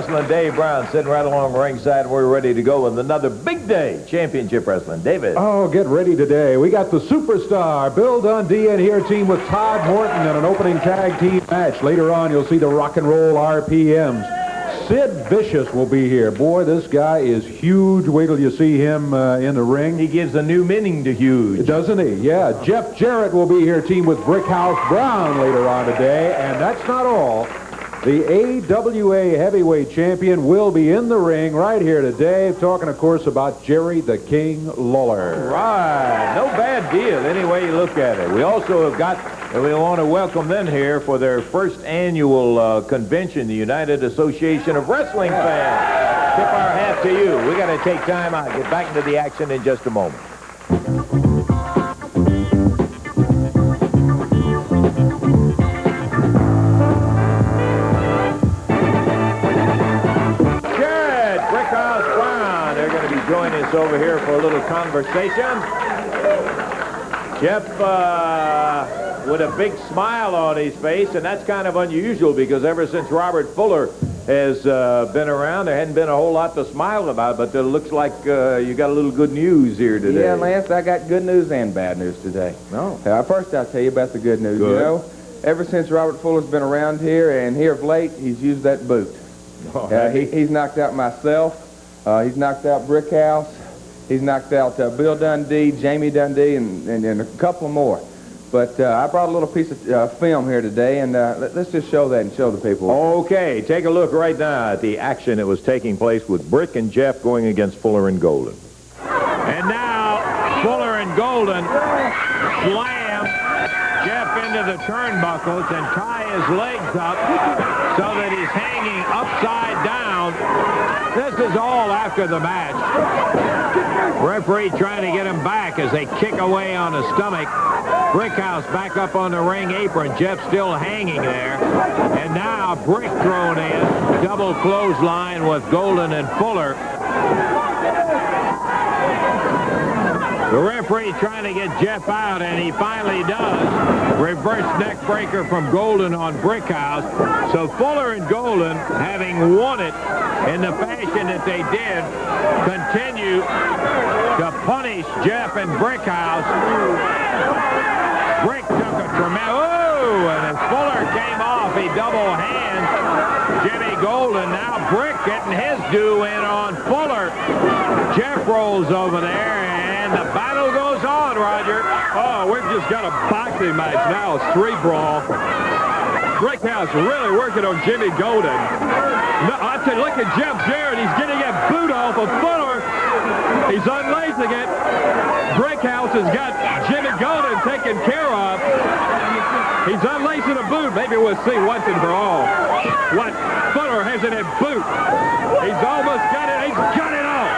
Wrestling, Dave Brown, sitting right along ringside. We're ready to go with another big day, Championship Wrestling. David. Oh, get ready today. We got the Superstar, Bill Dundee, in here, team with Todd Morton in an opening tag team match. Later on, you'll see the Rock and Roll RPMs. Sid Vicious will be here. Boy, this guy is huge. Wait till you see him in the ring. He gives a new meaning to huge. Doesn't he? Yeah. Jeff Jarrett will be here, team with Brickhouse Brown later on today. And that's not all. The AWA Heavyweight Champion will be in the ring right here today, talking, of course, about Jerry The King Lawler. Right. No bad deal, any way you look at it. We also have got, and we want to welcome them here for their first annual convention, the United Association of Wrestling Fans. Tip our hat to you. We got to take time out, get back into the action in just a moment. Join us over here for a little conversation. Jeff with a big smile on his face, and that's kind of unusual because ever since Robert Fuller has been around, there hadn't been a whole lot to smile about, but it looks like you got a little good news here today. Yeah, Lance, I got good news and bad news today. No. First, I'll tell you about the good news. Good. You know, ever since Robert Fuller's been around here, and here of late, he's used that boot. He's knocked out myself. He's knocked out Brickhouse. He's knocked out Bill Dundee, Jamie Dundee, and a couple more. But I brought a little piece of film here today, and let's just show that and show the people. Okay, take a look right now at the action that was taking place with Brick and Jeff going against Fuller and Golden. And now Fuller and Golden slam Jeff into the turnbuckles and tie his legs up so that he's hanging upside down. This is all after the match. Referee trying to get him back as they kick away on his stomach. Brickhouse back up on the ring apron. Jeff still hanging there. And now Brick thrown in. Double clothesline with Golden and Fuller. The referee trying to get Jeff out, and he finally does. Reverse neck breaker from Golden on Brickhouse. So Fuller and Golden, having won it in the fashion that they did, continue to punish Jeff and Brickhouse. Brick took a tremendous... Oh! And as Fuller came off, he double hands Jimmy Golden. Now Brick getting his due in on Fuller. Jeff rolls over there, and the battle goes on, Roger. Oh, we've just got a boxing match now. It's 3-brawl. Brickhouse really working on Jimmy Golden. No, I tell you, look at Jeff Jarrett. He's getting a boot off of Fuller. He's unlacing it. Brickhouse has got Jimmy Golden taken care of. He's unlacing a boot. Maybe we'll see once and for all what Fuller has in a boot. He's almost got it. He's got it off.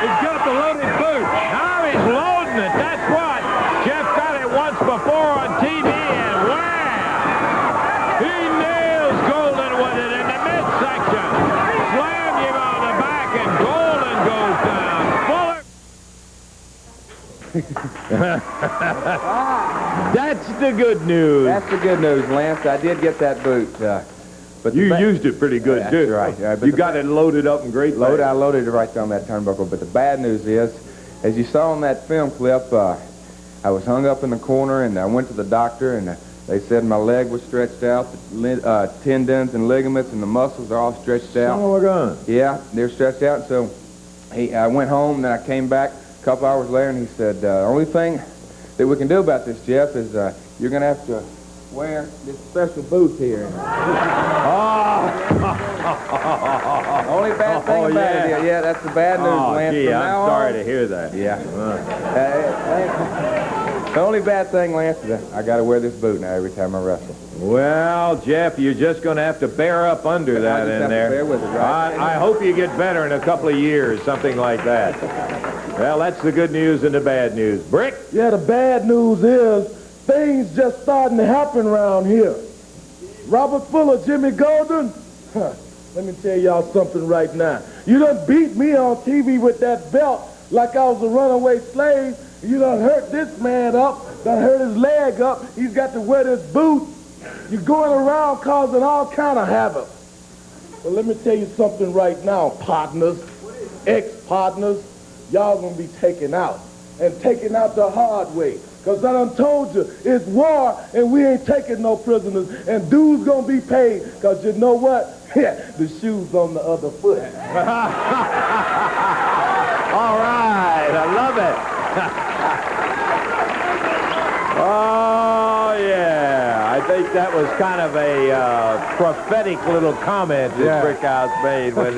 He's got the loaded boot. Now he's loading it. That's what. Jeff got it once before on TV, and wow! He nails Golden with it in the midsection. Slammed him on the back, and Golden goes down. Fuller. That's the good news. That's the good news, Lance. I did get that boot. But you used it pretty good, too. That's right. You got it loaded up in great load. I loaded it right there on that turnbuckle. But the bad news is, as you saw on that film clip, I was hung up in the corner, and I went to the doctor, and they said my leg was stretched out, the tendons and ligaments and the muscles are all stretched out. Oh, my God. Yeah, they're stretched out. So I went home, and then I came back a couple hours later, and he said, the only thing that we can do about this, Jeff, is you're going to have to wear this special boot here. Only bad thing about it. Yeah, that's the bad news, Lance. Gee, I'm sorry to hear that. Yeah. The only bad thing, Lance, is I got to wear this boot now every time I wrestle. Well, Jeff, you're just going to have to bear up under that in there. Bear with it, right? I hope you get better in a couple of years, something like that. Well, that's the good news and the bad news. Brick? Yeah, the bad news is things just starting to happen around here. Robert Fuller, Jimmy Golden, let me tell y'all something right now. You done beat me on TV with that belt like I was a runaway slave. You done hurt this man up, done hurt his leg up. He's got to wear this boot. You're going around causing all kind of havoc. Well, let me tell you something right now, partners, ex-partners. Y'all gonna be taken out, and taken out the hard way. Because I done told you, it's war, and we ain't taking no prisoners, and dues gonna be paid, because you know what? The shoe's on the other foot. All right, I love it. Oh, yeah. I think that was kind of a prophetic little comment that Brickhouse made when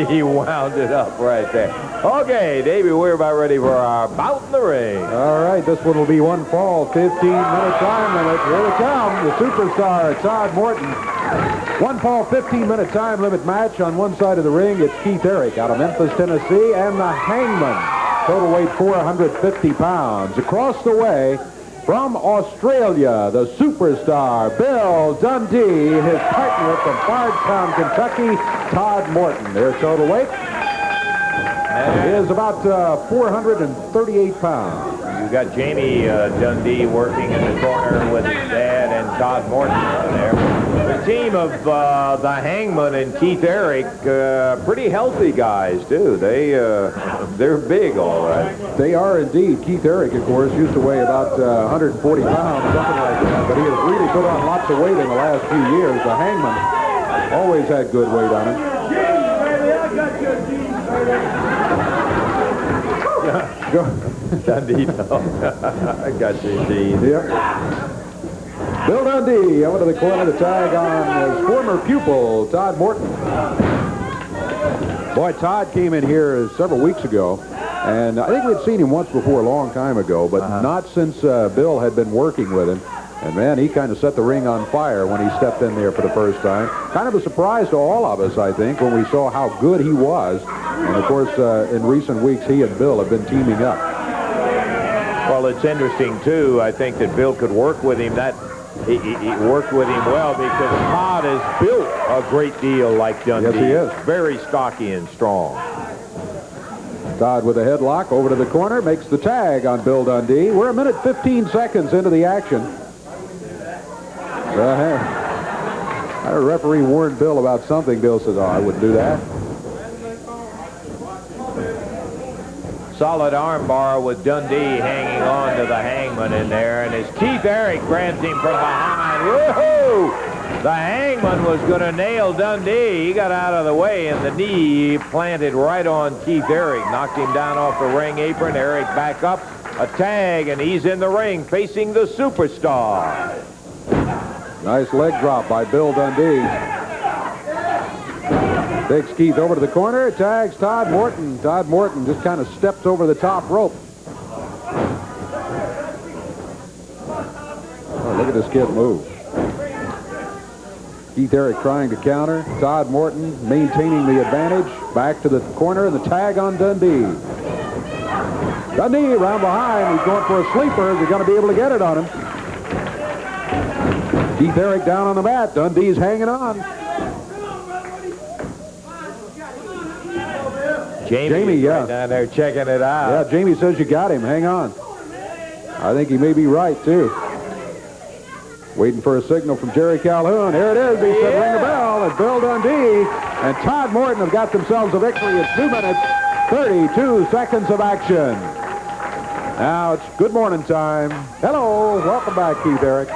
he wound it up right there. Okay, Davey, we're about ready for our bout in the ring. All right, this one will be one fall, 15-minute time limit. Here they come, the superstar, Todd Morton. One fall, 15-minute time limit match. On one side of the ring, it's Keith Eric out of Memphis, Tennessee, and the Hangman. Total weight 450 pounds. Across the way, from Australia, the superstar, Bill Dundee, his partner from Bardstown, Kentucky, Todd Morton. Their total weight is about 438 pounds. You got Jamie Dundee working in the corner with his dad and Todd Morton there. The team of the Hangman and Keith Eric, pretty healthy guys, too. They're big, all right. They are indeed. Keith Eric, of course, used to weigh about 140 pounds, something like that. But he has really put on lots of weight in the last few years. The Hangman always had good weight on him. Go. Dundee, no. I got you, Gene. Yep. Bill Dundee over to the corner to tag on his former pupil, Todd Morton. Boy, Todd came in here several weeks ago, and I think we'd seen him once before a long time ago, but not since Bill had been working with him. And, man, he kind of set the ring on fire when he stepped in there for the first time. Kind of a surprise to all of us, I think, when we saw how good he was. And, of course, in recent weeks, he and Bill have been teaming up. Well, it's interesting, too. I think that Bill could work with him. He worked with him well because Todd has built a great deal like Dundee. Yes, he is. Very stocky and strong. Todd with a headlock over to the corner, makes the tag on Bill Dundee. We're a minute 15 seconds into the action. Our referee warned Bill about something. Bill says, I wouldn't do that. Solid arm bar with Dundee hanging on to the Hangman in there. And as Keith Eric grabs him from behind, woohoo! The Hangman was going to nail Dundee. He got out of the way, and the knee planted right on Keith Eric. Knocked him down off the ring apron. Eric back up. A tag, and he's in the ring facing the superstar. Nice leg drop by Bill Dundee. Takes Keith over to the corner, tags Todd Morton. Todd Morton just kind of steps over the top rope. Oh, look at this kid move. Keith Eric trying to counter. Todd Morton maintaining the advantage. Back to the corner and the tag on Dundee. Dundee around behind. He's going for a sleeper. Is he going to be able to get it on him? Keith Eric down on the mat. Dundee's hanging on. Jamie, right down there checking it out. Yeah, Jamie says you got him. Hang on. I think he may be right, too. Waiting for a signal from Jerry Calhoun. Here it is. He said ring the bell. And Bill Dundee and Todd Morton have got themselves a victory at 2 minutes, 32 seconds of action. Now it's good morning time. Hello. Welcome back, Keith Eric.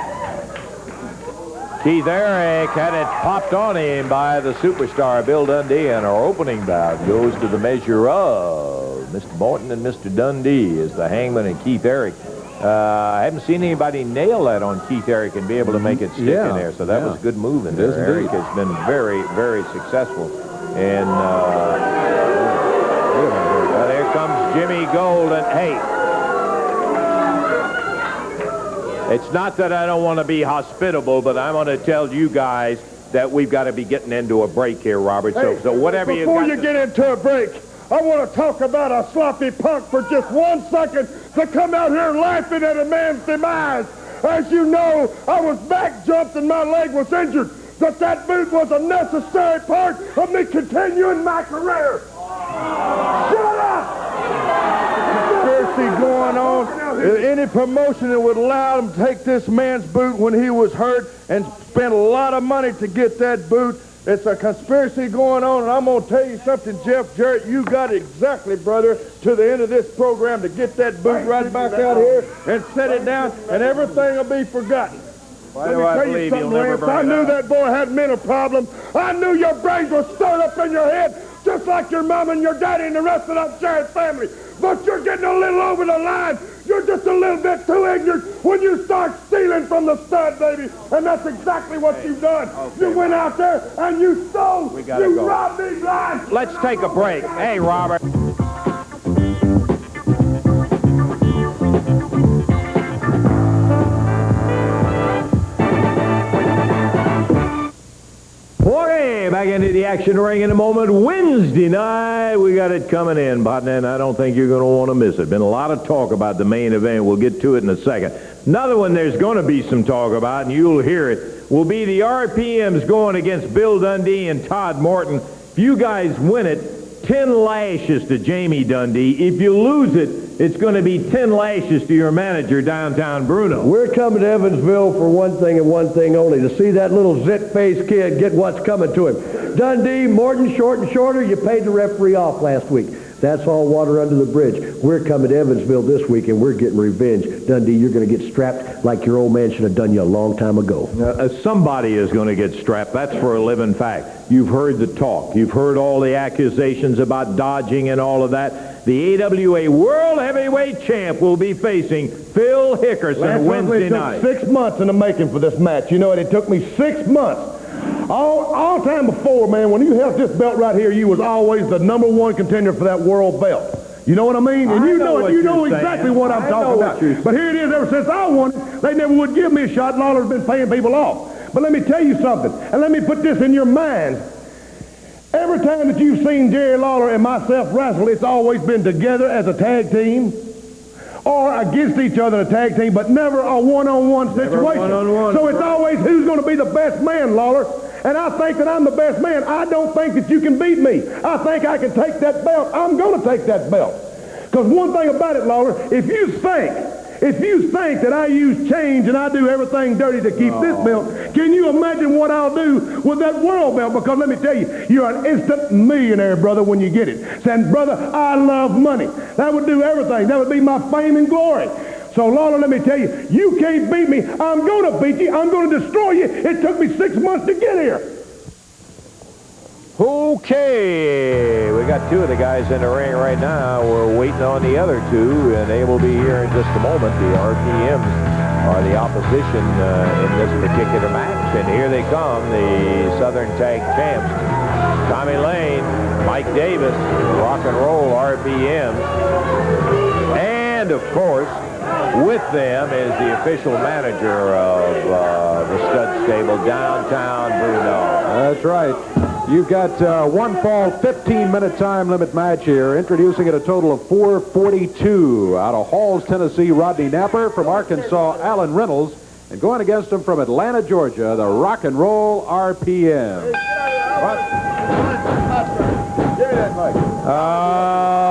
Keith Eric had it popped on him by the superstar, Bill Dundee, and our opening bout goes to the measure of Mr. Morton and Mr. Dundee as the Hangman and Keith Eric. I haven't seen anybody nail that on Keith Eric and be able to make it stick in there, so that was good moving there. Eric has been very, very successful. And there comes Jimmy Golden. Hey. It's not that I don't want to be hospitable, but I want to tell you guys that we've got to be getting into a break here, Robert. So whatever you got. Before you get into a break, I want to talk about a sloppy punk for just 1 second to come out here laughing at a man's demise. As you know, I was back jumped and my leg was injured, but that boot was a necessary part of me continuing my career. Shut up! Conspiracy going on. Any promotion that would allow him to take this man's boot when he was hurt and spend a lot of money to get that boot It's a conspiracy going on, and I'm going to tell you something, Jeff Jarrett. You got exactly, brother, to the end of this program to get that boot right back out here and set it down, and everything will be forgotten. Why do I believe you'll never bring it up? I knew that boy had mental problem. I knew your brains were stirred up in your head, just like your mom and your daddy and the rest of that Jarrett family. But you're getting a little over the line. You're just a little bit too ignorant when you start stealing from the stud, baby. And that's exactly what you've done. Okay, you went out there and you stole. You robbed me blind. Let's take a break. Hey, Robert. Okay, back into the action ring in a moment. Wednesday night, we got it coming in, partner, and I don't think you're going to want to miss it. Been a lot of talk about the main event. We'll get to it in a second. Another one there's going to be some talk about, and you'll hear it, will be the RPMs going against Bill Dundee and Todd Morton. If you guys win it, 10 lashes to Jamie Dundee. If you lose it, it's going to be 10 lashes to your manager, Downtown Bruno. We're coming to Evansville for one thing and one thing only, to see that little zit-faced kid get what's coming to him. Dundee, Morton, short and shorter, you paid the referee off last week. That's all water under the bridge. We're coming to Evansville this week, and we're getting revenge. Dundee, you're going to get strapped like your old man should have done you a long time ago. Somebody is going to get strapped. That's for a living fact. You've heard the talk. You've heard all the accusations about dodging and all of that. The AWA World Heavyweight Champ will be facing Phil Hickerson Wednesday night. It took 6 months in the making for this match. You know, it took me 6 months. All time before, man, when you held this belt right here, you was always the #1 contender for that world belt. You know what I mean? And you know exactly what I'm talking about. But here it is, ever since I won it, they never would give me a shot. Lawler's been paying people off. But let me tell you something, and let me put this in your mind. Every time that you've seen Jerry Lawler and myself wrestle, it's always been together as a tag team or against each other in a tag team, but never a one-on-one situation. So it's always who's going to be the best man, Lawler. And I think that I'm the best man. I don't think that you can beat me. I think I can take that belt. I'm going to take that belt. Because one thing about it, Lawler, if you think that I use change and I do everything dirty to keep this belt, can you imagine what I'll do with that world belt? Because let me tell you, you're an instant millionaire, brother, when you get it. Saying, brother, I love money. That would do everything. That would be my fame and glory. So, Lawler, let me tell you, you can't beat me. I'm going to beat you. I'm going to destroy you. It took me 6 months to get here. Okay, we got two of the guys in the ring right now. We're waiting on the other two, and they will be here in just a moment. The RPMs are the opposition in this particular match, and here they come, the Southern Tag Champs. Tommy Lane, Mike Davis, Rock and Roll RPMs, and, of course, with them is the official manager of the stud stable, Downtown Bruno. That's right. You've got one fall, 15-minute time limit match here. Introducing at a total of 4:42 out of Halls, Tennessee, Rodney Napper. From Arkansas, Alan Reynolds. And going against him from Atlanta, Georgia, the Rock and Roll RPM.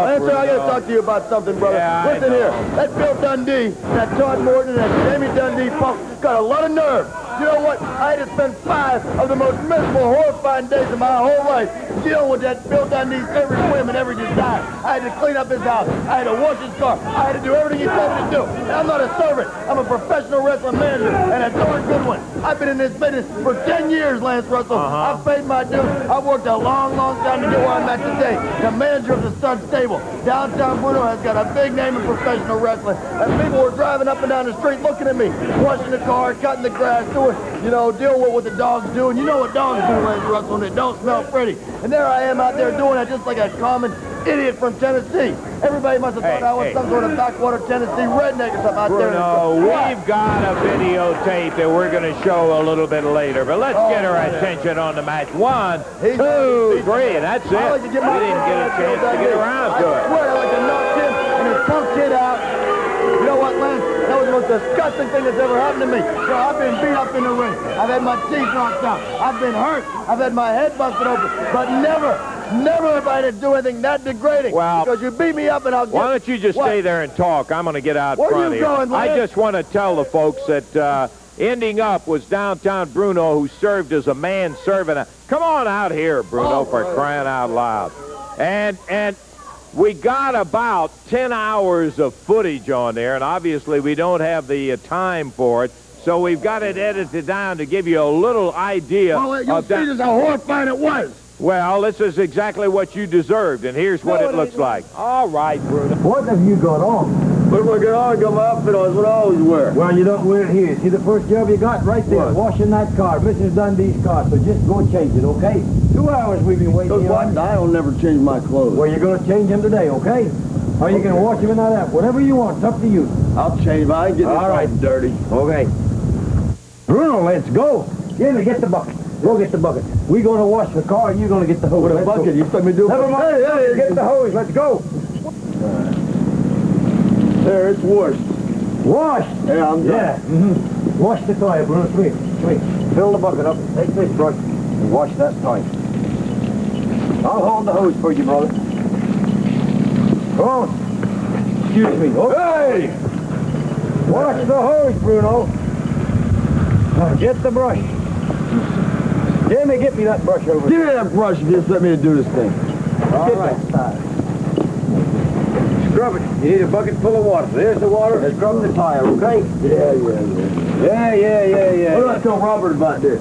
Lance, I got to talk to you about something, brother. Yeah, listen here. That Bill Dundee, that Todd Morton, and that Jamie Dundee punk got a lot of nerve. You know what? I had to spend 5 of the most miserable, horrifying days of my whole life dealing with that Bill Dundee's every whim and every desire. I had to clean up his house. I had to wash his car. I had to do everything he told me to do. And I'm not a servant. I'm a professional wrestling manager, and a darn good one. I've been in this business for 10 years, Lance Russell. I've paid my dues. I've worked a long, long time to get where I'm at today. The manager of the stud stable. Downtown Bruno has got a big name in professional wrestling. And people were driving up and down the street looking at me, washing the car, cutting the grass, doing, you know, dealing with what the dogs do. And you know what dogs do, Lance Russell, and they don't smell pretty. And there I am out there doing it just like a common idiot from Tennessee. Everybody must have thought I was some sort of backwater Tennessee redneck or something out there. Bruno, we've got a videotape that we're going to show a little bit later, but let's get our attention on the match. 1, 2, 3, and that's it. I like to get my we didn't get a chance to get around to it. I swear I like to knock him and his punk kid out. You know what, Lance? That was the most disgusting thing that's ever happened to me. So I've been beat up in the ring. I've had my teeth knocked out. I've been hurt. I've had my head busted open. But never have I had to do anything that degrading. Well, because you beat me up and I'll get... Why don't you just stay there and talk? I'm going to get out Where front you here. going, Lance? I just want to tell the folks that ending up was Downtown Bruno, who served as a manservant. Come on out here, Bruno, for crying out loud. And we got about 10 hours of footage on there, and obviously we don't have the time for it, so we've got it edited down to give you a little idea. Well, you'll see just how horrifying it was. Well, this is exactly what you deserved, and here's what it looks like. All right, Bruno. What have you got on? What am I going on? Got my outfit on. It's what I always wear. Well, you don't wear it here. See the first job you got right there, What? washing that car, Mrs. Dundee's car. So just go change it, okay? 2 hours we've been waiting on. I don't never change my clothes. Well, you're going to change them today, okay? Or you can wash them in that app. Whatever you want. It's up to you. I'll change mine. I ain't getting All right. dirty. Okay. Bruno, let's go. Jimmy, get the bucket. Go get the bucket. We're going to wash the car, and you're going to get the hose. With a Let's bucket, go. you expect me to do it? Never mind. Hey, Get the hose. Let's go. There, it's washed. Wash. Yeah, I'm done. Yeah. Wash the tire, Bruno. Sweet. Fill the bucket up. Take this brush and wash that tire. I'll hold the hose for you, brother. Come on. Excuse me. Oh. Hey! Wash the hose, Bruno. Now get the brush. Jimmy, get me that brush over. Give me that brush and just let me do this thing. All right. Scrub it. You need a bucket full of water. There's the water. And scrub the tire, okay? Yeah. What do I tell Robert about this?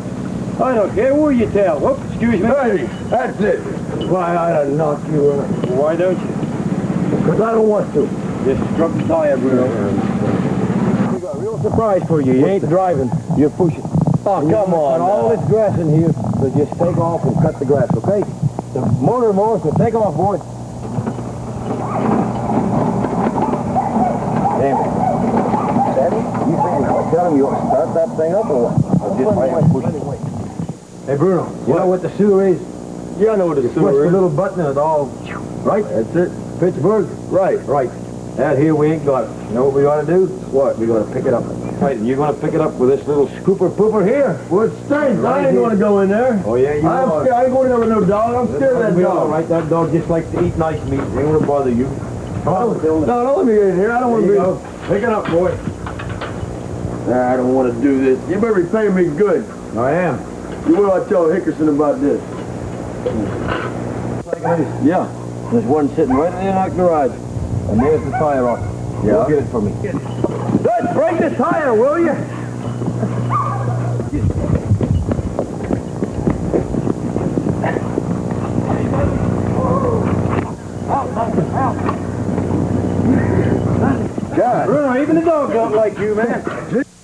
I don't care who you tell. Whoop, excuse me. Hey, that's it. Why, I don't knock you out. Why don't you? Because I don't want to. Just scrub the tire, Bruno. We got a real surprise for you. You ain't driving. You're pushing. Oh, come on. Got all this grass in here, so just take off and cut the grass, okay? The motor mower, so take off, boy. Damn it. Steady? You think I'll tell him you want to start that thing up or what? I'll just let him push it. Hey, Bruno, you know what the sewer is? Yeah, I know what the You push sewer the is. little button and it all... Right? That's it. Pittsburgh? Right. Right. Out here we ain't got it. You know what we ought to do? What? We got to pick it up. Right, and you're going to pick it up with this little scooper pooper here. Well, it stinks. Right I ain't here. going to go in there. Oh, yeah, you I'm are. scared. I ain't going in there with no dog. I'm scared of that We all dog. right. That dog just likes to eat nice meat. Ain't going to bother you. No, don't let me get in here. I don't want to There be... you go. Pick it up, boy. Nah, I don't want to do this. You better be paying me good. I am. You will I tell Hickerson about this? Yeah. There's one sitting right in the garage. And there's the tire off. Yeah. Go get it for me. Let's break the tire, will you? God. Bruno, even the dog don't like you, man. Can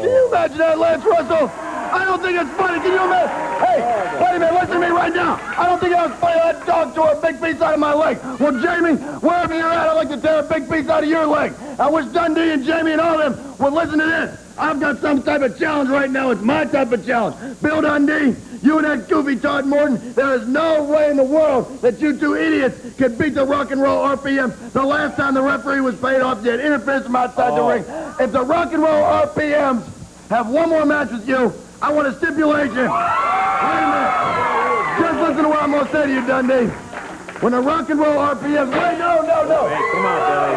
you imagine that, Lance Russell? I don't think it's funny. Can you imagine? Hey, wait a minute. Listen to me right now. I don't think it was funny that dog tore a big piece out of my leg. Well, Jamie, wherever you're at, I'd like to tear a big piece out of your leg. I wish Dundee and Jamie and all of them would listen to this. I've got some type of challenge right now. It's my type of challenge. Bill Dundee, you and that goofy Todd Morton, there is no way in the world that you two idiots could beat the rock and roll RPM. The last time the referee was paid off, you had interference from outside the ring. If the rock and roll RPMs have one more match with you, I want a stipulation. Wait a minute. Just listen to what I'm going to say to you, Dundee. When the rock and roll RPMs... Wait, no. Hey, come on, Billy.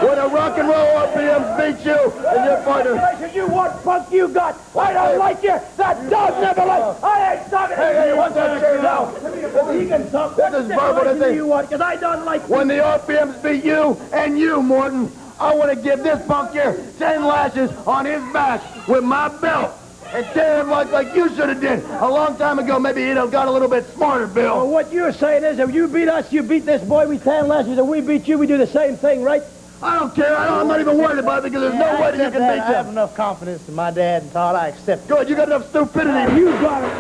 When the rock and roll RPMs beat you and your partner... You what punk you got? I don't like you. That dog never likes. I ain't talking. Hey, what's that chair now? He can talk. This is verbal, this You is... what? Because I don't like When the RPMs beat you and you, Morton, I want to give this punk here 10 lashes on his back with my belt. And tear him like you should have did a long time ago. Maybe he'd have got a little bit smarter, Bill. Well, what you're saying is if you beat us, you beat this boy. We 10 lashes, and we beat you, we do the same thing, right? I don't care. I'm not even worried about it because there's no way that you can beat I have them. enough confidence in my dad and Todd. I accept it. Good. You got enough stupidity. You got it.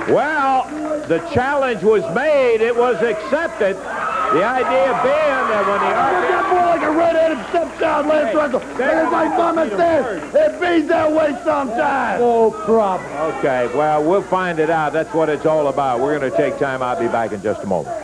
Well, the challenge was made. It was accepted. The idea being that when the That boy like a red-headed stepchild, Lance Russell. And it's like Mama said, it beats that way sometimes. No problem. Okay, well, we'll find it out. That's what it's all about. We're going to take time. I'll be back in just a moment.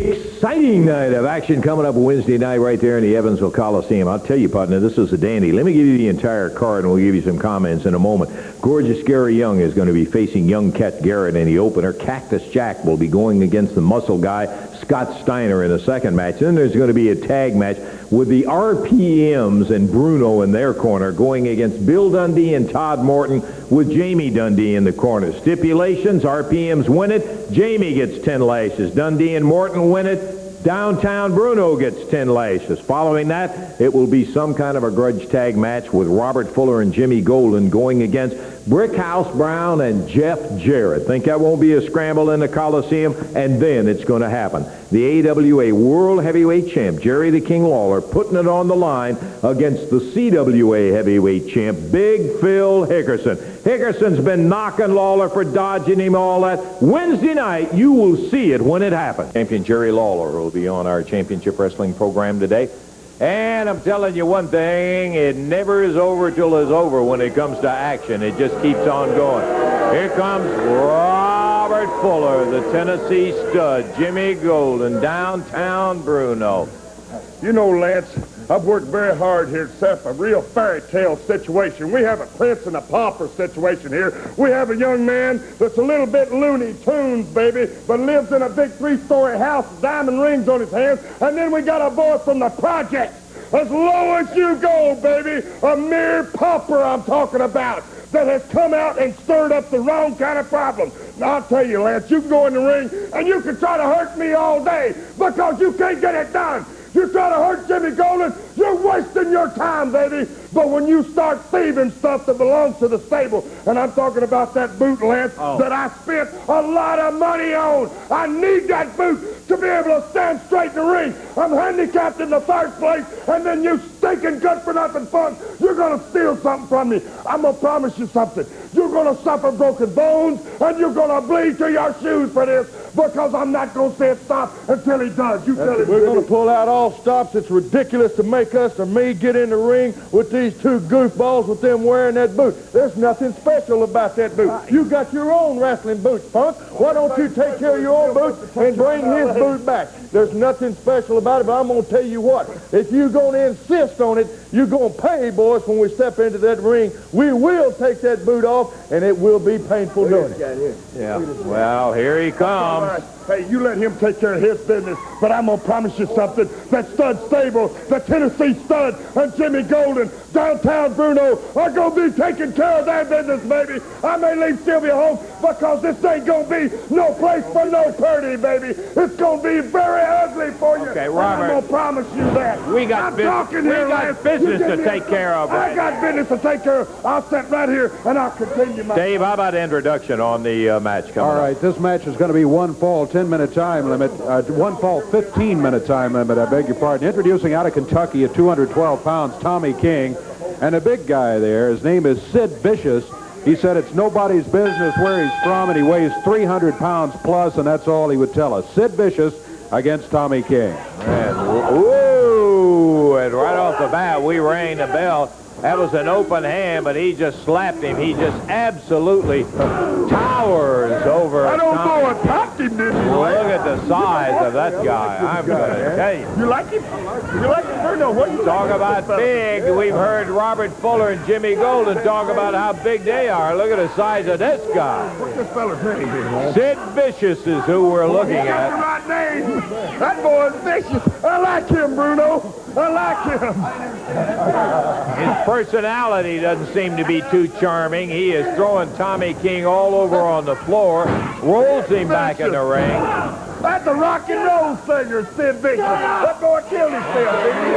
Exciting night of action coming up Wednesday night right there in the Evansville Coliseum. I'll tell you, partner, this is a dandy. Let me give you the entire card, and we'll give you some comments in a moment. Gorgeous Gary Young is going to be facing Young Cat Garrett in the opener. Cactus Jack will be going against the muscle guy, Scott Steiner, in the second match. Then there's going to be a tag match with the RPMs and Bruno in their corner going against Bill Dundee and Todd Morton with Jamie Dundee in the corner. Stipulations, RPMs win it, Jamie gets 10 lashes. Dundee and Morton win it, Downtown Bruno gets 10 lashes. Following that, it will be some kind of a grudge tag match with Robert Fuller and Jimmy Golden going against Brickhouse Brown and Jeff Jarrett. Think that won't be a scramble in the Coliseum? And then it's going to happen. The AWA World Heavyweight Champ, Jerry The King Lawler, putting it on the line against the CWA Heavyweight Champ, Big Phil Hickerson. Hickerson's been knocking Lawler for dodging him, all that. Wednesday night, you will see it when it happens. Champion Jerry Lawler will be on our championship wrestling program today. And I'm telling you one thing, it never is over till it's over when it comes to action. It just keeps on going. Here comes Robert Fuller, the Tennessee stud, Jimmy Golden, Downtown Bruno. You know, Lance, I've worked very hard here to set up a real fairy tale situation. We have a prince and a pauper situation here. We have a young man that's a little bit Looney Tunes, baby, but lives in a big 3-story house with diamond rings on his hands. And then we got a boy from the projects, as low as you go, baby, a mere pauper I'm talking about, that has come out and stirred up the wrong kind of problem. Now, I'll tell you, Lance, you can go in the ring and you can try to hurt me all day because you can't get it done. You try to hurt Jimmy Golden, you're wasting your time, baby. But when you start thieving stuff that belongs to the stable, and I'm talking about that boot, Lance, that I spent a lot of money on. I need that boot to be able to stand straight in the ring. I'm handicapped in the first place, and then you stinking good-for-nothing fun, you're going to steal something from me. I'm going to promise you something. You're going to suffer broken bones, and you're going to bleed to your shoes for this, because I'm not going to say it stop until he does. You tell him. We're going to pull out all stops. It's ridiculous to make us or me get in the ring with these two goofballs with them wearing that boot. There's nothing special about that boot. You got your own wrestling boots, punk. Why don't you take care of your own boot and bring his boot back? There's nothing special about it, but I'm going to tell you what. If you're going to insist on it, you're going to pay, boys, when we step into that ring. We will take that boot off, and it will be painful doing it. Yeah, well, here he comes. Hey, you let him take care of his business, but I'm going to promise you something. That stud stable, the Tennessee stud, and Jimmy Golden, Downtown Bruno, are going to be taking care of their business, baby. I may leave Sylvia home because this ain't going to be no place for no party, baby. It's going to be very ugly for you. Okay, Robert. I'm going to promise you that. We got business to take care of. I got business to take care of. I'll sit right here, and I'll continue my... Dave, how about introduction on the match coming All right, this match is going to be one fall, 10-minute time limit. One fall, 15-minute time limit, I beg your pardon. Introducing out of Kentucky at 212 pounds, Tommy King. And a big guy there, his name is Sid Vicious. He said it's nobody's business where he's from, and he weighs 300 pounds plus, and that's all he would tell us. Sid Vicious against Tommy King. And, woo! And right off the bat, we rang the bell. That was an open hand, but he just slapped him. He just absolutely towers over I don't Tommy. know what popped him, did you? Look at the size of that guy. I'm going to tell you. You like him? You like him, Bruno? What you Talk about big. We've heard Robert Fuller and Jimmy Golden talk about how big they are. Look at the size of this guy. What's this fella's name here? Sid Vicious is who we're looking That's the at. right name. That boy's vicious. I like him, Bruno. I like him. His personality doesn't seem to be too charming. He is throwing Tommy King all over on the floor, rolls him back in the ring. That's a rock and roll singer, Sid Vicious. That boy killed himself, didn't he?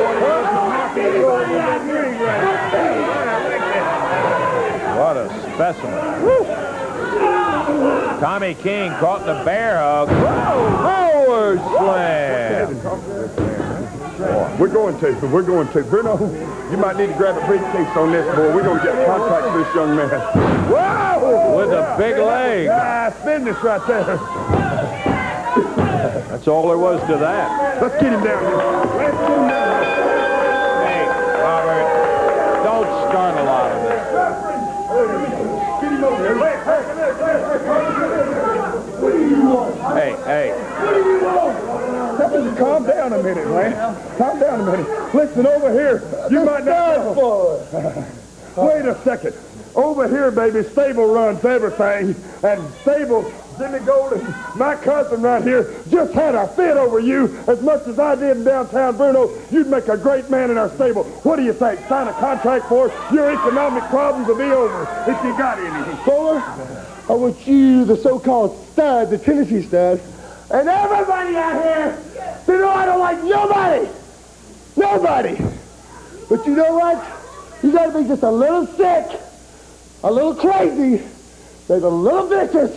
What a specimen. Woo. Tommy King caught in the bear hug. Forward slam. We're going to. Bruno, you might need to grab a briefcase on this, boy. We're going to get a contract for this young man. Whoa! With a big leg. Nice business right there. That's all there was to that. Let's get him down here. Let's get him down here. Hey, Robert, don't start a lot of this. Get him over here. What do you want? Hey. What do you want? calm down a minute, Lance. Calm down a minute. Listen, over here. You might not know. Wait a second. Over here, baby, Stable runs everything. And Stable, Jimmy Golden, my cousin right here, just had a fit over you as much as I did in Downtown Bruno. You'd make a great man in our stable. What do you think? Sign a contract for us? Your economic problems will be over if you got any. Fuller, I want you, the so-called stud, the Tennessee stud, and everybody out here to know I don't like nobody. Nobody. But you know what? You got to be just a little sick, a little crazy, maybe a little vicious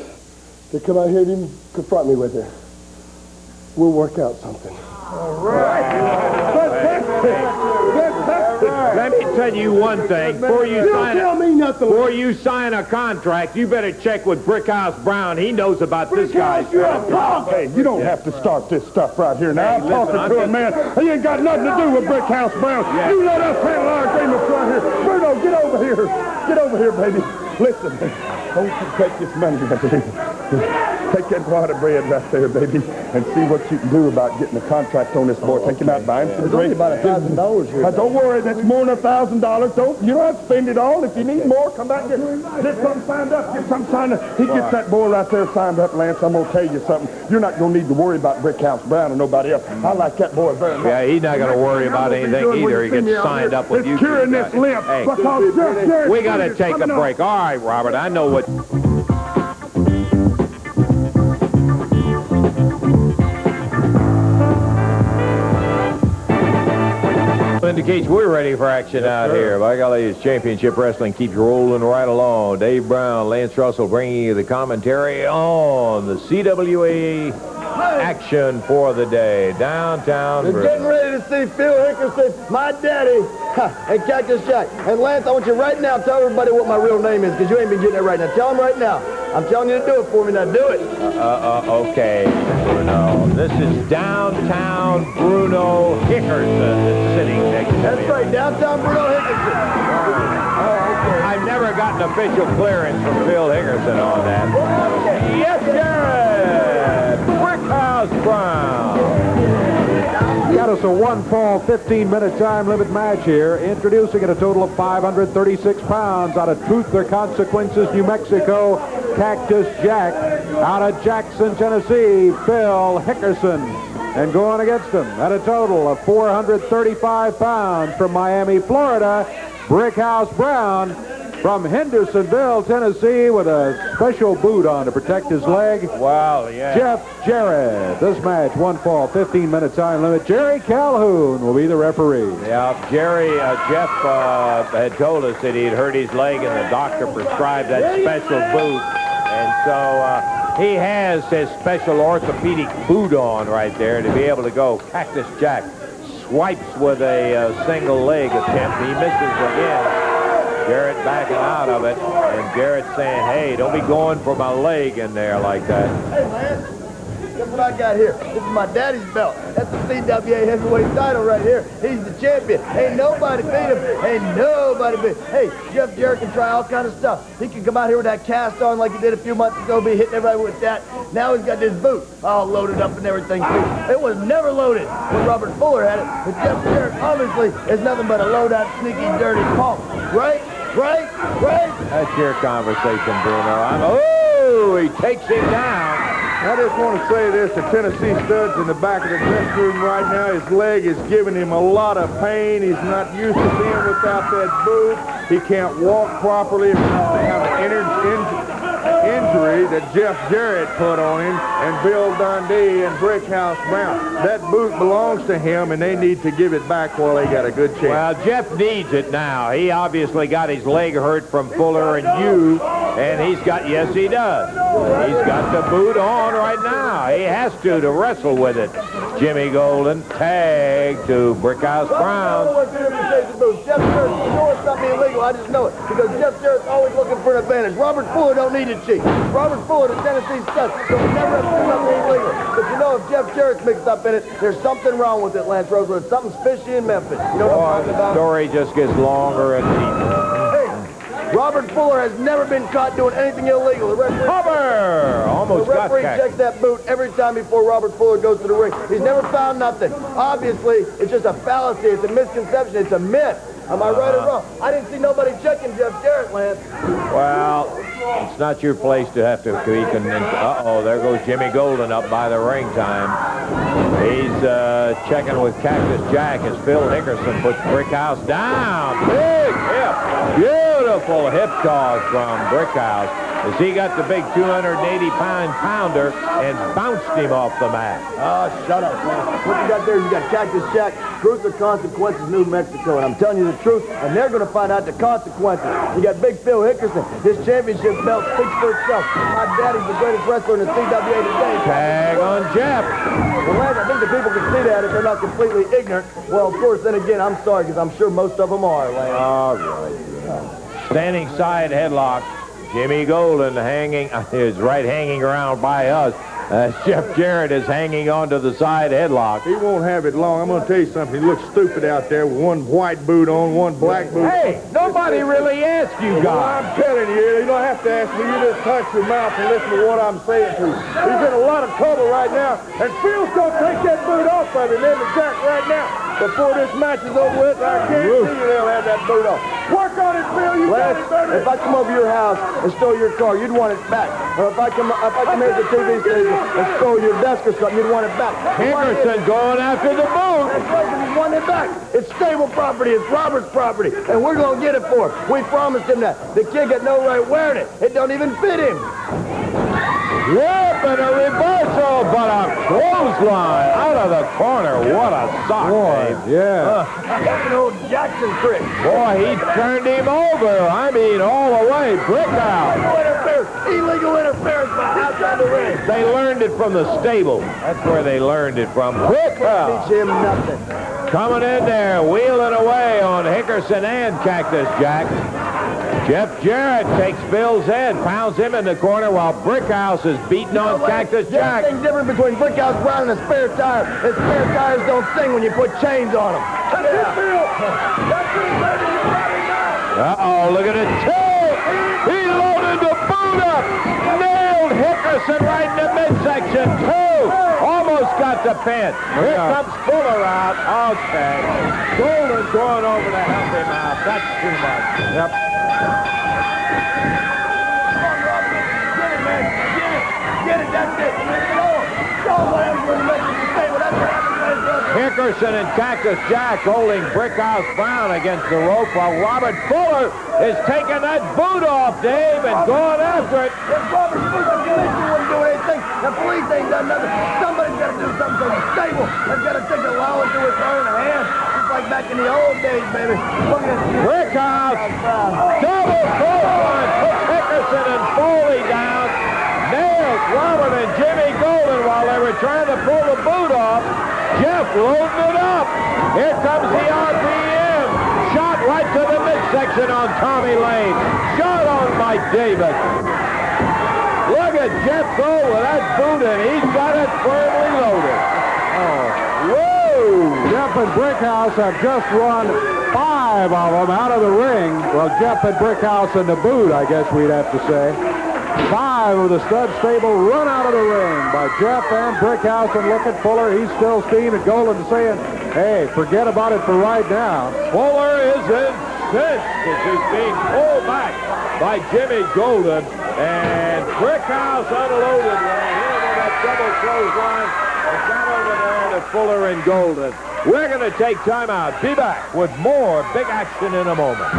to come out here and even confront me with it. We'll work out something. All right. Let me tell you one thing. Before you sign a contract, you better check with Brickhouse Brown. He knows about this guy. Hey, you don't have to start this stuff right here now. I'm talking to a man. He ain't got nothing to do with Brickhouse Brown. You let us handle our agreements right here. Bruno, get over here. Get over here, baby. Listen, don't you take this money right there. Take that wad of bread right there, baby, and see what you can do about getting a contract on this boy. Take him out, buy him some bread. There's only about $1,000 here. Don't worry, that's more than $1,000. You don't have to spend it all. If you need more, come back and get something signed up. Get something signed up. He gets that boy right there signed up, Lance. I'm going to tell you something. You're not going to need to worry about Brickhouse Brown or nobody else. I like that boy very much. Yeah, he's not going to worry about anything either. He gets signed up with you. It's curing this limp. Hey, Because Jeff Jarrett, we got to take a break. All right, Robert, I know what... Indicates we're ready for action out here. By golly, it's Championship Wrestling keeps rolling right along. Dave Brown, Lance Russell bringing you the commentary on the CWA action for the day. Downtown We're Bruno. getting ready to see Phil Hickerson, my daddy, and Cactus Jack. And Lance, I want you right now to tell everybody what my real name is, because you ain't been getting it right now. Tell them right now. I'm telling you to do it for me. Now do it. Okay, Bruno. This is Downtown Bruno Hickerson that's sitting next to me. That's right, Downtown Bruno Hickerson. I've never gotten official clearance from Phil Hickerson on that. Yes, Jarrett! Brickhouse Brown! Got us a one-fall, 15-minute time limit match here. Introducing at a total of 536 pounds out of Truth or Consequences, New Mexico, Cactus Jack. Out of Jackson, Tennessee, Phil Hickerson. And going against him at a total of 435 pounds from Miami, Florida, Brickhouse Brown. From Hendersonville, Tennessee, with a special boot on to protect his leg. Wow, yeah. Jeff Jarrett. This match, one fall, 15-minute time limit. Jerry Calhoun will be the referee. Yeah, Jeff had told us that he'd hurt his leg and the doctor prescribed that special boot. And so he has his special orthopedic boot on right there to be able to go. Cactus Jack swipes with a single leg attempt. He misses again. Jarrett backing out of it, and Jarrett saying, hey, don't be going for my leg in there like that. Hey, Lance, guess what I got here? This is my daddy's belt. That's the CWA heavyweight title right here. He's the champion. Ain't nobody beat him. Ain't nobody beat him. Hey, Jeff Jarrett can try all kind of stuff. He can come out here with that cast on like he did a few months ago, be hitting everybody with that. Now he's got this boot all loaded up and everything, too. It was never loaded when Robert Fuller had it. But Jeff Jarrett, obviously, is nothing but a low-down, sneaky, dirty punk. Right? Right? That's your conversation, Bruno. Oh, he takes him down. I just want to say this, the Tennessee stud's in the back of the dressing room right now. His leg is giving him a lot of pain. He's not used to being without that boot. He can't walk properly because they have an injury that Jeff Jarrett put on him, and Bill Dundee and Brickhouse Brown. That boot belongs to him, and they need to give it back while they got a good chance. Well, Jeff needs it now. He obviously got his leg hurt from Fuller and you, and he's got, yes, he does. He's got the boot on right now. He has to wrestle with it. Jimmy Golden, tag to Brickhouse Brown. Jeff Jarrett, you know it's something illegal. I just know it. Because Jeff Jarrett's always looking for an advantage. Robert Fuller don't need to cheat. Robert Fuller, the Tennessee stud, so we never have to do something illegal. But you know, if Jeff Jarrett's mixed up in it, there's something wrong with it, Lance Rosewood. Something's fishy in Memphis. You know what I'm talking about? The story just gets longer and deeper. Hey, Robert Fuller has never been caught doing anything illegal. The Cover! almost The got referee Cactus. checks that boot every time before Robert Fuller goes to the ring. He's never found nothing. Obviously, it's just a fallacy. It's a misconception. It's a myth. Am I right or wrong? I didn't see nobody checking Jeff Jarrett, Lance. Well, it's not your place to have to peek. Uh-oh, there goes Jimmy Golden up by the ring time. He's checking with Cactus Jack as Phil Hickerson puts Brickhouse down. Big hip. Beautiful hip toss from Brickhouse as he got the big 280-pound pounder and bounced him off the mat. Oh, shut up, man. What you got there, you got Cactus Jack, Truth or Consequences, New Mexico. And I'm telling you the truth, and they're going to find out the consequences. You got Big Phil Hickerson. His championship belt speaks for itself. My daddy's the greatest wrestler in the CWA today. Tag on Jeff. Well, Lance, I think the people can see that if they're not completely ignorant. Well, of course, then again, I'm sorry, because I'm sure most of them are, Lance. All right. Standing side headlock. Jimmy Golden hanging, is right hanging around by us. Jeff Jarrett is hanging onto the side headlock. He won't have it long. I'm going to tell you something. He looks stupid out there with one white boot on, one black boot. Hey, nobody really asked you Well, guys. I'm telling you, you don't have to ask me. You just touch your mouth and listen to what I'm saying to you. He's in a lot of trouble right now, and Phil's going to take that boot off of him, and Jack, right now. Before this match is over with, I guarantee you they'll have that boot off. Work on it, Phil. You got it, baby. If I come over your house and stole your car, you'd want it back. Or if I come here to the TV station and stole your desk or something, you'd want it back. Hickerson going after the boot. That's right, you want it back. It's stable property. It's Robert's property. And we're going to get it for him. We promised him that. The kid got no right wearing it. It don't even fit him. Yep, and a reversal, but a clothesline out of the corner. What a sock, Dave. Yeah. That's an old Jackson trick. Boy, he turned him over. I mean, all the way. Brickhouse. Illegal interference by outside the ring. They learned it from the stable. That's where they learned it from. Brickhouse. Teach him nothing. Coming in there, wheeling away on Hickerson and Cactus Jack. Jeff Jarrett takes Phil's head, pounds him in the corner while Brickhouse is beating on Cactus Jack. The thing different between Brickhouse Brown and a spare tire is spare tires don't sing when you put chains on them. That's it, Phil. That's it, baby. You got it now. Uh-oh, look at it. Two! He loaded the boot up. Nailed Hickerson right in the midsection. Two! Almost got the pin. Here comes Fuller out. Okay. Golden's going over to help him out. That's too much. Yep. Get it, that's it. Show him when you make the table. That's what happens, Hickerson and Cactus Jack holding Brickhouse Brown against the rope while Robert Fuller is taking that boot off, Dave, and going after it. If Robert Fuller wouldn't do anything, the police ain't done nothing. Somebody's got to do something to the stable. They've got to take the law into its own hands. Just like back in the old days, baby. Look at Brickhouse, double clothesline, puts Hickerson and Foley down. Nails Robert and Jimmy Golden while they were trying to pull the boot off. Jeff loading it up. Here comes the RPM. Shot right to the midsection on Tommy Lane. Shot on Mike Davis. Look at Jeff go with that boot, and he's got it firmly loaded. Oh, whoa! Jeff and Brickhouse have just run 5 of them out of the ring. Well, Jeff and Brickhouse in the boot, I guess we'd have to say. 5 of the stud stable run out of the ring by Jeff and Brickhouse, and look at Fuller. He's still steaming. Golden saying, hey, forget about it for right now. Fuller is incensed as he's being pulled back by Jimmy Golden, and Brickhouse unloaded that double clothesline and got over there to Fuller and Golden. We're going to take time out. Be back with more big action in a moment.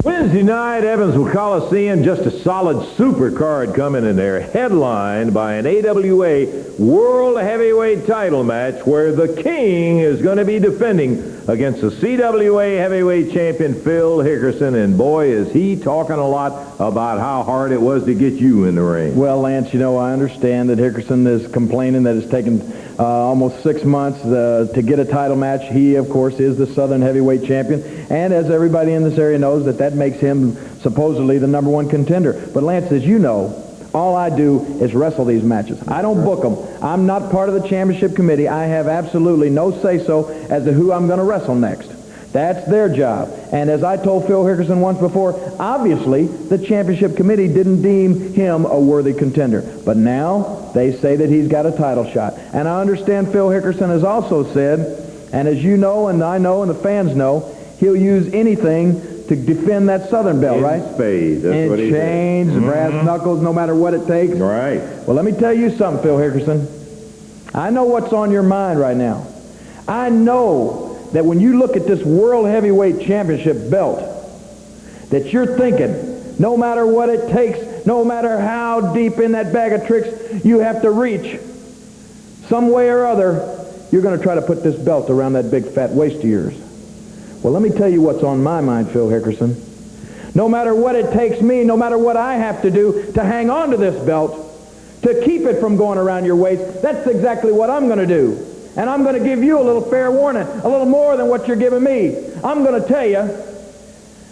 Wednesday night, Evansville Coliseum, just a solid super card coming in there, headlined by an AWA World Heavyweight title match where the King is going to be defending against the CWA Heavyweight Champion Phil Hickerson, and boy, is he talking a lot about how hard it was to get you in the ring. Well, Lance, you know, I understand that Hickerson is complaining that it's taken almost 6 months to get a title match. He, of course, is the Southern Heavyweight Champion, and as everybody in this area knows, that makes him supposedly the #1 contender. But, Lance, as you know, All I do is wrestle these matches. I don't book them. I'm not part of the championship committee. I have absolutely no say-so as to who I'm going to wrestle next. That's their job. And as I told Phil Hickerson once before, obviously the championship committee didn't deem him a worthy contender. But now they say that he's got a title shot. And I understand Phil Hickerson has also said, and as you know and I know and the fans know, he'll use anything to defend that Southern belt, right? Spades, that's what he said. Chains, brass knuckles, no matter what it takes. Right. Well, let me tell you something, Phil Hickerson. I know what's on your mind right now. I know that when you look at this World Heavyweight Championship belt, that you're thinking, no matter what it takes, no matter how deep in that bag of tricks you have to reach, some way or other, you're going to try to put this belt around that big fat waist of yours. Well, let me tell you what's on my mind, Phil Hickerson. No matter what it takes me, no matter what I have to do to hang on to this belt, to keep it from going around your waist, that's exactly what I'm going to do. And I'm going to give you a little fair warning, a little more than what you're giving me. I'm going to tell you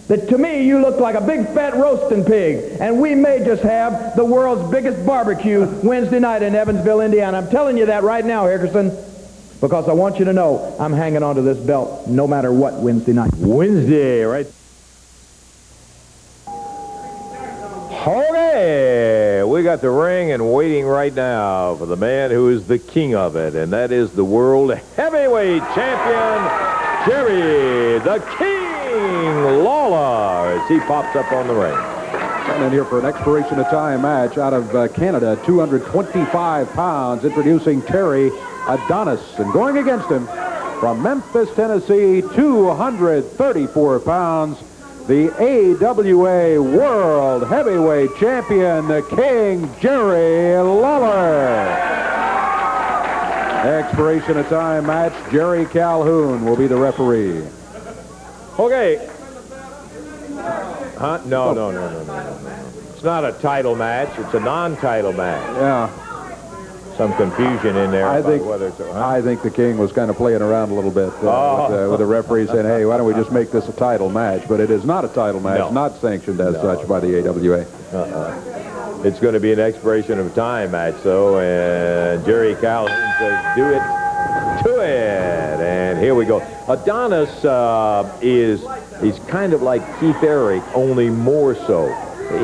that to me you look like a big fat roasting pig, and we may just have the world's biggest barbecue Wednesday night in Evansville, Indiana. I'm telling you that right now, Hickerson, because I want you to know I'm hanging on to this belt no matter what Wednesday night. Wednesday, right? Okay, we got the ring and waiting right now for the man who is the king of it, and that is the World Heavyweight Champion, Jerry The King Lawler, as he pops up on the ring. Coming in here for an expiration of time match out of Canada, 225 pounds, introducing Terry Adonis, and going against him from Memphis, Tennessee, 234 pounds, the AWA World Heavyweight Champion, the King, Jerry Lawler. Expiration of time match, Jerry Calhoun will be the referee. Okay. Huh? No. It's not a title match. It's a non-title match. Yeah. Some confusion in there. I think whether it's I think the King was kind of playing around a little bit with the referee saying, hey, why don't we just make this a title match? But it is not a title match, No. not sanctioned as such by the AWA. It's going to be an expiration of time match, though, and Jerry Calhoun says, do it to it. And here we go. Adonis is kind of like Keith Eric, only more so.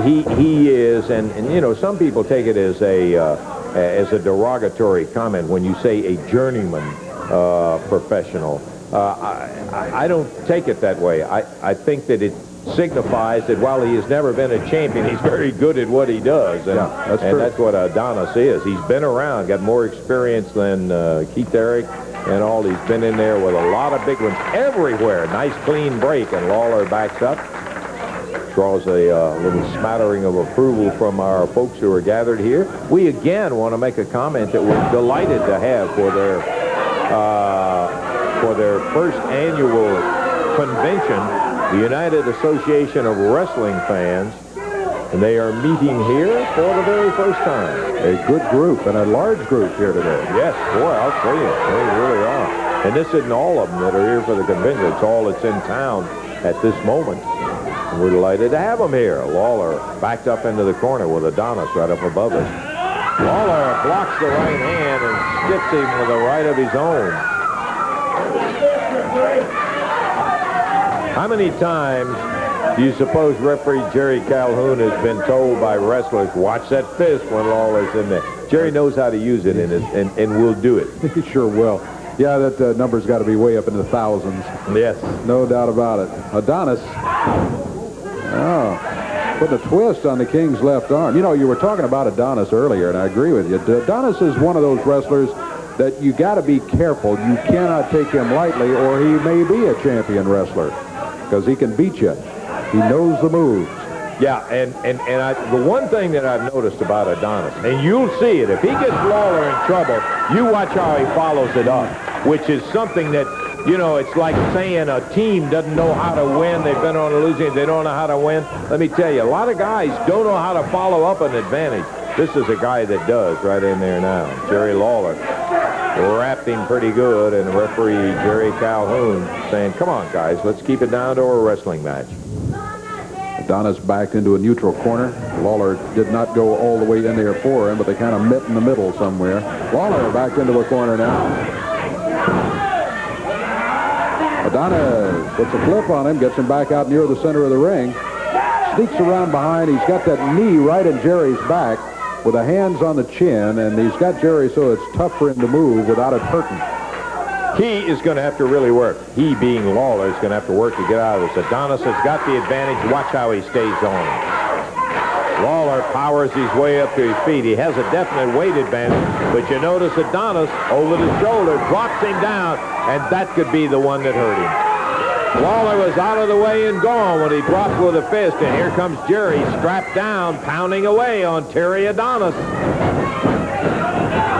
He is, and you know, some people take it as a derogatory comment when you say a journeyman professional. I don't take it that way. I think that it signifies that while he has never been a champion, he's very good at what he does. And, that's what Adonis is. He's been around, got more experience than Keith Eric and all. He's been in there with a lot of big ones everywhere. Nice clean break, and Lawler backs up. Draws a little smattering of approval from our folks who are gathered here. We again want to make a comment that we're delighted to have for their first annual convention, the United Association of Wrestling Fans, and they are meeting here for the very first time. A good group and a large group here today. Yes, boy, I'll tell you, they really are. And this isn't all of them that are here for the convention. It's all that's in town at this moment. We're delighted to have him here. Lawler backed up into the corner with Adonis right up above us. Lawler blocks the right hand and skips him with a right of his own. How many times do you suppose referee Jerry Calhoun has been told by wrestlers, watch that fist when Lawler's in there? Jerry knows how to use it and will do it. He sure will. Yeah, that number's got to be way up in the thousands. Yes. No doubt about it. Adonis. Putting a twist on the King's left arm. You know, you were talking about Adonis earlier, and I agree with you. Adonis is one of those wrestlers that you got to be careful. You cannot take him lightly, or he may be a champion wrestler, because he can beat you. He knows the moves. Yeah, and the one thing that I've noticed about Adonis, and you'll see it, if he gets Lawler in trouble, you watch how he follows it up, which is something that, you know, it's like saying a team doesn't know how to win. They've been on a losing, they don't know how to win. Let me tell you, a lot of guys don't know how to follow up an advantage. This is a guy that does right in there now. Jerry Lawler wrapped him pretty good, and referee Jerry Calhoun saying, come on, guys, let's keep it down to a wrestling match. Adonis backed into a neutral corner. Lawler did not go all the way in there for him, but they kind of met in the middle somewhere. Lawler back into a corner now. Adonis puts a flip on him, gets him back out near the center of the ring. Sneaks around behind. He's got that knee right in Jerry's back with the hands on the chin, and he's got Jerry so it's tough for him to move without it hurting. He is going to have to really work. He, being Lawler, is going to have to work to get out of this. Adonis has got the advantage. Watch how he stays on. Lawler powers his way up to his feet. He has a definite weight advantage, but you notice Adonis, over the shoulder, drops him down, and that could be the one that hurt him. Lawler was out of the way and gone when he dropped with a fist, and here comes Jerry, strapped down, pounding away on Terry Adonis.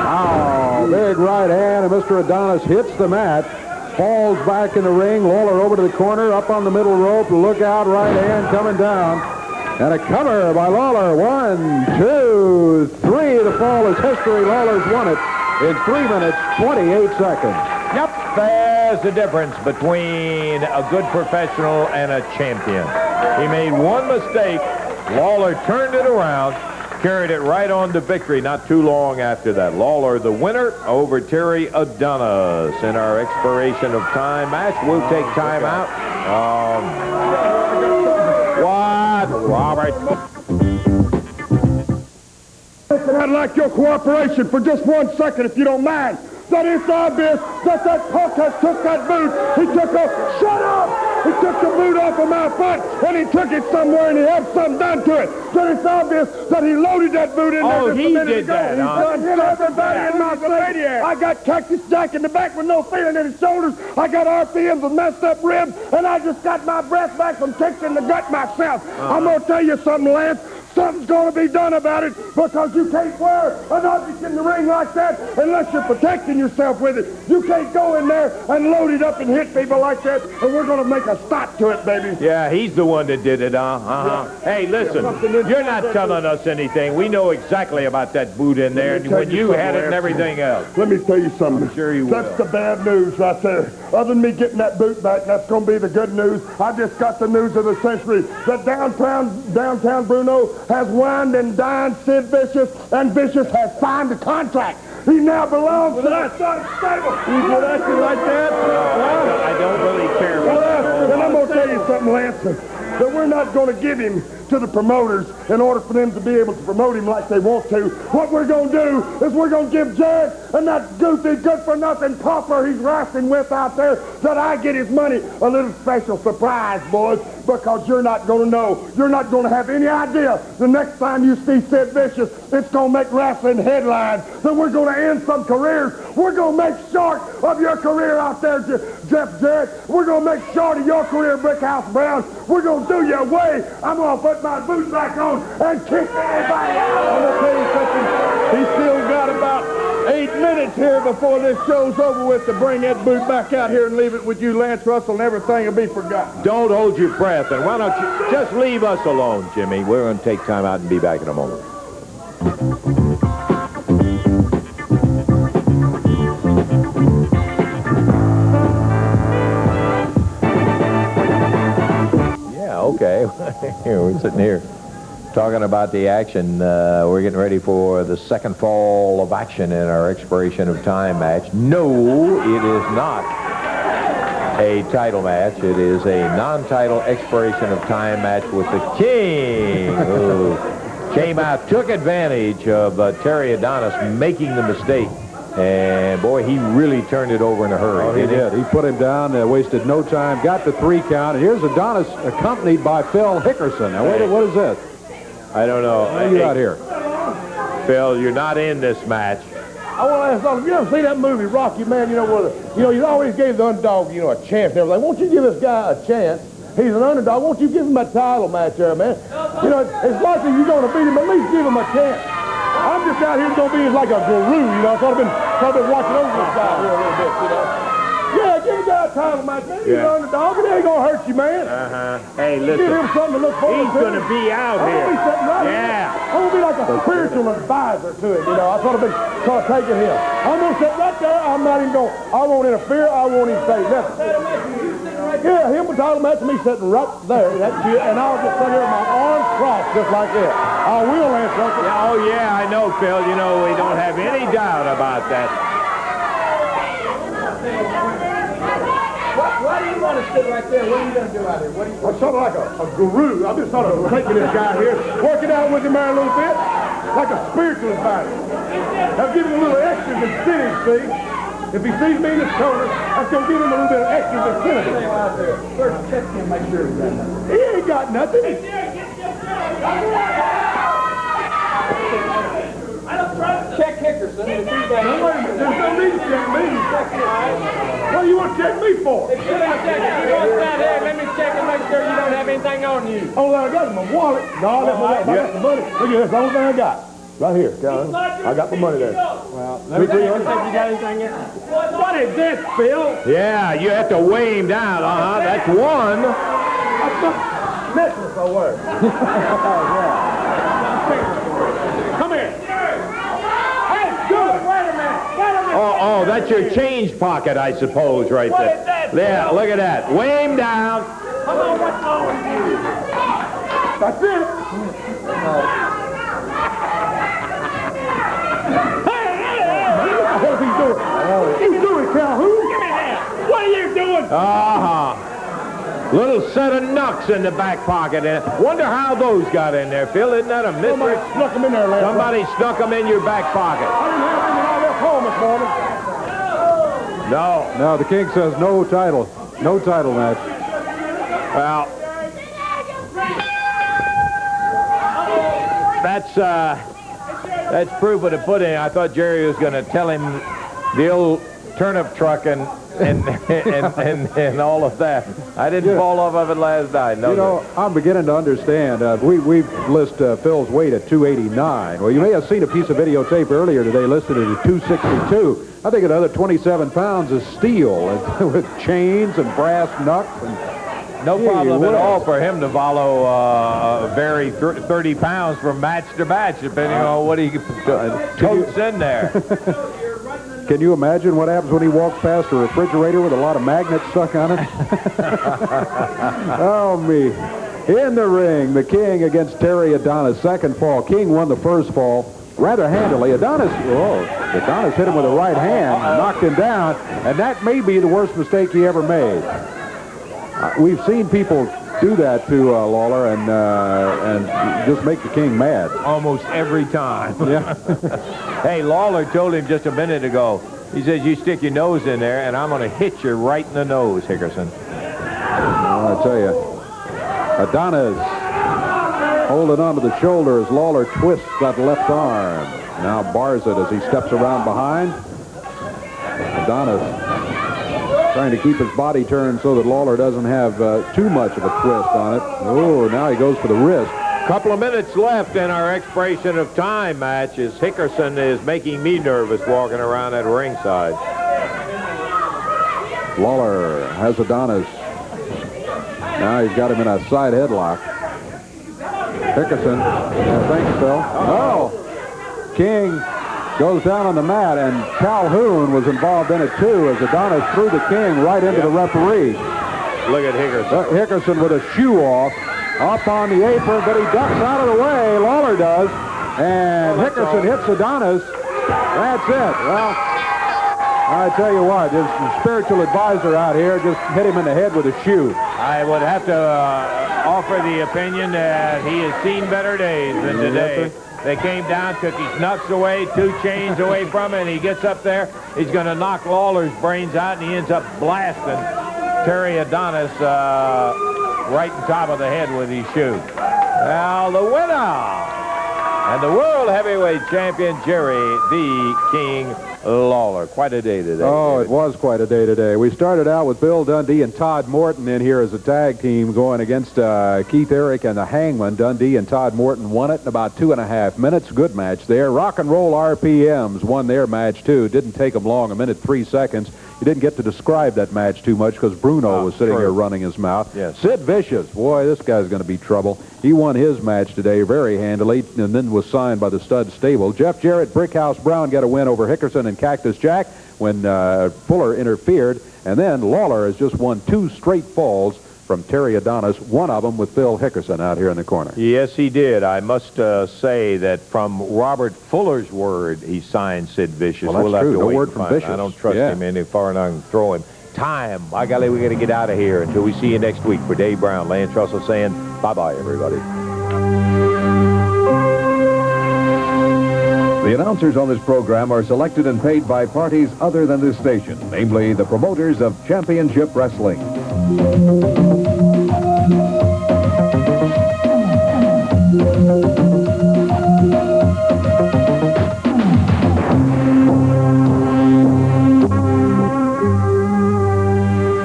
Oh, big right hand, and Mr. Adonis hits the mat, falls back in the ring. Lawler over to the corner, up on the middle rope. Look out, right hand coming down. And a cover by Lawler. 1, 2, 3. The fall is history. Lawler's won it in 3 minutes, 28 seconds. Yep, there's the difference between a good professional and a champion. He made one mistake. Lawler turned it around, carried it right on to victory not too long after that. Lawler the winner over Terry Adonis in our expiration of time match. We'll take time out. What, Robert? Listen, I'd like your cooperation for just 1 second, if you don't mind. That it's obvious that punk has took that boot. He took a... Shut up! He took the boot off of my foot, and he took it somewhere, and he had something done to it. That it's obvious that he loaded that boot in there just a minute ago. That, huh? He's done everybody in my face. I got Cactus Jack in the back with no feeling in his shoulders. I got RPMs with messed up ribs, and I just got my breath back from kicks in the gut myself. I'm going to tell you something, Lance. Something's going to be done about it, because you can't wear an object in the ring like that unless you're protecting yourself with it. You can't go in there and load it up and hit people like that, and we're going to make a stop to it, baby. Yeah, he's the one that did it, huh? Hey, listen, you're not telling us anything. We know exactly about that boot in there, and when you had it and everything else. Let me tell you something. I'm sure you will. That's the bad news right there. Other than me getting that boot back, that's going to be the good news. I just got the news of the century that Downtown Bruno has wined and dined Sid Vicious, and Vicious has signed the contract. He now belongs to that stable. You get acting like that? I don't really care about that. And I'm going to tell you something, Lance, that we're not going to give him to the promoters in order for them to be able to promote him like they want to. What we're going to do is we're going to give Jarrett and that goofy, good-for-nothing pauper he's wrestling with out there, that I get his money, a little special surprise, boys, because you're not going to know. You're not going to have any idea the next time you see Sid Vicious, it's going to make wrestling headlines, that we're going to end some careers. We're going to make short of your career out there, Jeff Jarrett. We're going to make short of your career, Brickhouse Brown. We're going to do your way. I'm going to put my boots back on and kick everybody out. I'm going to tell you something. He's still got about 8 minutes here before this show's over with to bring that boot back out here and leave it with you, Lance Russell, and everything will be forgotten. Don't hold your breath, and why don't you just leave us alone, Jimmy? We're going to take time out and be back in a moment. Yeah, okay. We're sitting here talking about the action. We're getting ready for the second fall of action in our expiration of time match. No, it is not a title match. It is a non-title expiration of time match with the King, who came out, took advantage of Terry Adonis making the mistake. And, boy, he really turned it over in a hurry. Oh, he did. He put him down, wasted no time, got the 3 count. And here's Adonis accompanied by Phil Hickerson. Now, what is this? I don't know. What are you out here? Phil, you're not in this match. I want to ask something. You ever see that movie, Rocky, man? You know, you always gave the underdog, a chance and everything. Won't you give this guy a chance? He's an underdog. Won't you give him a title match there, man? It's likely you're going to beat him. At least give him a chance. I'm just out here going to be like a guru, So I've been watching over this guy here a little bit, Yeah, give the guy a title match, man. He's an underdog. It ain't going to hurt you, man. Hey, listen. Give him something to look forward to. He's going to be out here. I'm going to be sitting right here. I'm going to be like a spiritual advisor to him, That's what I've been sort of taking him. I'm going to sit right there. I'm not even going, I won't interfere. I won't even say nothing. like here. Him was talking about me sitting right there. That's you. And I'll just sit here with my arms crossed just like that. I will answer. Yeah, oh, yeah, I know, Phil. You know, we don't have any doubt about that. Why do you want to sit right there? What are you going to do out here? I'm sort of like a guru. I'm just sort of taking this guy here, working out with him there a little bit, like a spiritual advisor. I'm giving him a little extra incentive, see? If he sees me in this corner, I'm going to give him a little bit of extra incentive. Stay out there. First, check him, make sure he's got nothing. He ain't got nothing. Check Hickerson. If he's got No, wait a minute. There's no need to check me. What do you want to check me for? If you don't check it, you don't stand there. Let me check and make sure you don't have anything on you. All I got is my wallet. No, that's what I got the money. Look at this. The only thing I got. Right here, John. I got my money there. Well, let me see if you got anything in. What is this, Phil? Yeah, you have to weigh him down. That's one. Necklace, I wear. Come here. Hey, good. Wait a minute. Oh, that's your change pocket, I suppose, right there. What is that? Yeah, look at that. Weigh him down. Come on, what's wrong with you? That's it. What's he doing? He's doing, Calhoun. Give me that. What are you doing? Little set of knucks in the back pocket. Wonder how those got in there, Phil. Isn't that a mystery? Somebody snuck him in there last Somebody snuck them in your back pocket. I didn't have him when I left home this morning. No. No, the king says no title. No title match. Well, that's proof of the pudding. I thought Jerry was going to tell him the old turnip truck and all of that. I didn't fall off of it last night. No, You know, I'm beginning to understand. We've listed Phil's weight at 289. Well, you may have seen a piece of videotape earlier today listed at 262. I think another 27 pounds of steel with chains and brass knucks. And no problem at all for him to vary 30 pounds from match to match, depending on what he totes in there. Can you imagine what happens when he walks past a refrigerator with a lot of magnets stuck on it? Oh, me. In the ring, the King against Terry Adonis. Second fall. King won the first fall rather handily. Adonis hit him with a right hand, knocked him down, and that may be the worst mistake he ever made. We've seen people do that to Lawler and just make the King mad. Almost every time. Yeah. Hey, Lawler told him just a minute ago, he says, you stick your nose in there, and I'm going to hit you right in the nose, Hickerson. Well, I tell you, Adonis holding onto the shoulder as Lawler twists that left arm. Now bars it as he steps around behind. Adonis trying to keep his body turned so that Lawler doesn't have too much of a twist on it. Oh, now he goes for the wrist. Couple of minutes left in our expiration of time match as Hickerson is making me nervous walking around at ringside. Lawler has Adonis. Now he's got him in a side headlock. Hickerson, thanks, Phil. Oh, King goes down on the mat, and Calhoun was involved in it too as Adonis threw the King right into the referee. Look at Hickerson. Hickerson with a shoe off, up on the apron, but he ducks out of the way. Lawler does, and Hickerson hits Adonis. That's it. Well, I tell you what, this spiritual advisor out here just hit him in the head with a shoe. I would have to offer the opinion that he has seen better days than today. They came down, took his nuts away, 2 chains away from him, and he gets up there. He's going to knock Lawler's brains out, and he ends up blasting Terry Adonis right on top of the head with his shoe. Now the winner and the world heavyweight champion, Jerry the King Lawler. Quite a day today. Oh, it was quite a day today. We started out with Bill Dundee and Todd Morton in here as a tag team going against Keith Eric and the Hangman. Dundee and Todd Morton won it in about 2.5 minutes. Good match there. Rock and Roll RPMs won their match, too. Didn't take them long, 1:03 seconds. You didn't get to describe that match too much because Bruno was sitting here running his mouth. Yes. Sid Vicious, boy, this guy's going to be trouble. He won his match today very handily and then was signed by the Stud Stable. Jeff Jarrett, Brickhouse Brown got a win over Hickerson and Cactus Jack. when Fuller interfered. And then Lawler has just won 2 straight falls from Terry Adonis, one of them with Phil Hickerson out here in the corner. Yes, he did. I must say that from Robert Fuller's word, he signed Sid Vicious. Well, that's true. Have to No wait word and from find. Vicious. I don't trust him any far enough to throw him. Time. By golly, we got to get out of here. Until we see you next week. For Dave Brown, Lance Russell saying bye-bye, everybody. The announcers on this program are selected and paid by parties other than this station, namely the promoters of championship wrestling.